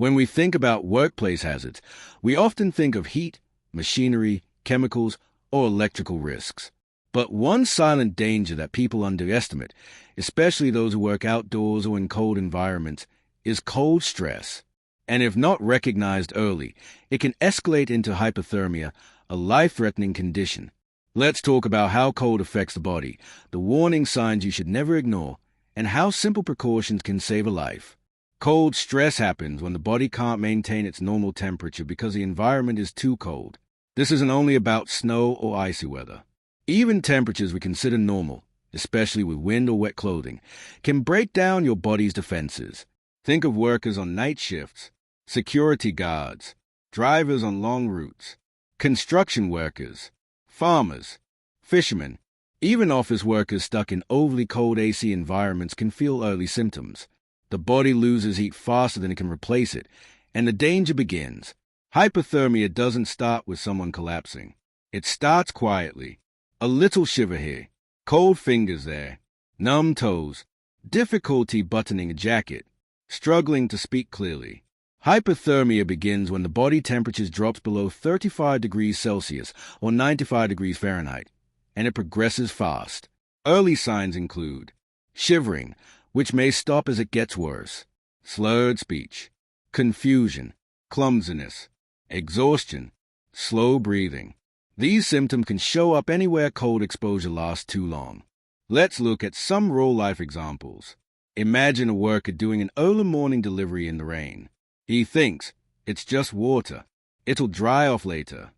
When we think about workplace hazards, we often think of heat, machinery, chemicals, or electrical risks. But one silent danger that people underestimate, especially those who work outdoors or in cold environments, is cold stress. And if not recognized early, it can escalate into hypothermia, a life-threatening condition. Let's talk about how cold affects the body, the warning signs you should never ignore, and how simple precautions can save a life. Cold stress happens when the body can't maintain its normal temperature because the environment is too cold. This isn't only about snow or icy weather. Even temperatures we consider normal, especially with wind or wet clothing, can break down your body's defenses. Think of workers on night shifts, security guards, drivers on long routes, construction workers, farmers, fishermen. Even office workers stuck in overly cold AC environments can feel early symptoms. The body loses heat faster than it can replace it, and the danger begins. Hypothermia doesn't start with someone collapsing. It starts quietly. A little shiver here, cold fingers there, numb toes, difficulty buttoning a jacket, struggling to speak clearly. Hypothermia begins when the body temperature drops below 35 degrees Celsius or 95 degrees Fahrenheit, and it progresses fast. Early signs include shivering, which may stop as it gets worse, slurred speech, confusion, clumsiness, exhaustion, slow breathing. These symptoms can show up anywhere cold exposure lasts too long. Let's look at some real-life examples. Imagine a worker doing an early morning delivery in the rain. He thinks, it's just water. It'll dry off later.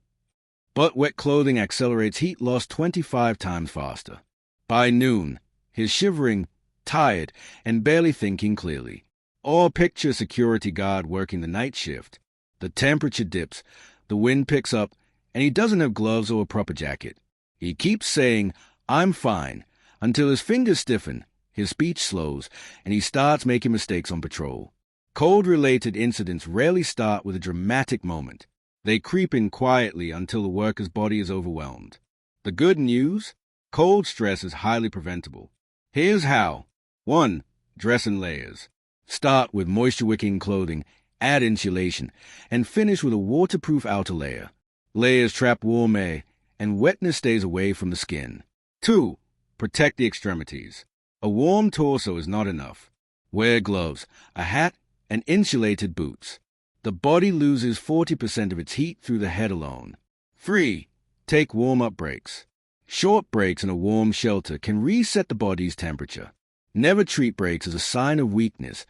But wet clothing accelerates heat loss 25 times faster. By noon, he's shivering, tired, and barely thinking clearly. Or picture a security guard working the night shift. The temperature dips, the wind picks up, and he doesn't have gloves or a proper jacket. He keeps saying, "I'm fine," until his fingers stiffen, his speech slows, and he starts making mistakes on patrol. Cold-related incidents rarely start with a dramatic moment. They creep in quietly until the worker's body is overwhelmed. The good news? Cold stress is highly preventable. Here's how. 1. Dress in layers. Start with moisture-wicking clothing, add insulation, and finish with a waterproof outer layer. Layers trap warm air, and wetness stays away from the skin. 2. Protect the extremities. A warm torso is not enough. Wear gloves, a hat, and insulated boots. The body loses 40% of its heat through the head alone. 3. Take warm-up breaks. Short breaks in a warm shelter can reset the body's temperature. Never treat breaks as a sign of weakness.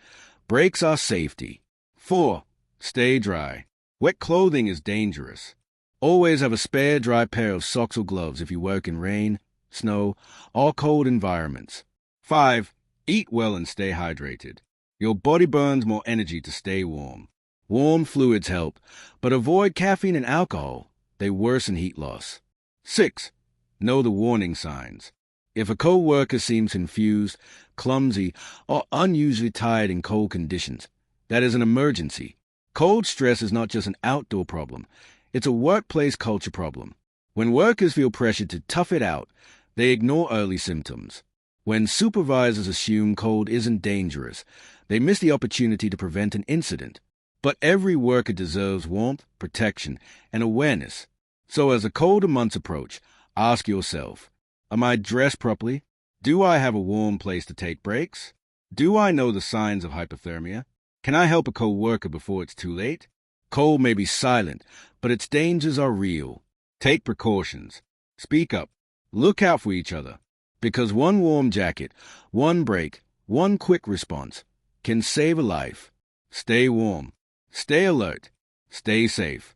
Breaks are safety. 4. Stay dry. Wet clothing is dangerous. Always have a spare dry pair of socks or gloves if you work in rain, snow, or cold environments. 5. Eat well and stay hydrated. Your body burns more energy to stay warm. Warm fluids help, but avoid caffeine and alcohol. They worsen heat loss. 6. Know the warning signs. If a co-worker seems confused, clumsy, or unusually tired in cold conditions, that is an emergency. Cold stress is not just an outdoor problem. It's a workplace culture problem. When workers feel pressured to tough it out, they ignore early symptoms. When supervisors assume cold isn't dangerous, they miss the opportunity to prevent an incident. But every worker deserves warmth, protection, and awareness. So as the colder months approach, ask yourself, am I dressed properly? Do I have a warm place to take breaks? Do I know the signs of hypothermia? Can I help a co-worker before it's too late? Cold may be silent, but its dangers are real. Take precautions. Speak up. Look out for each other. Because one warm jacket, one break, one quick response can save a life. Stay warm. Stay alert. Stay safe.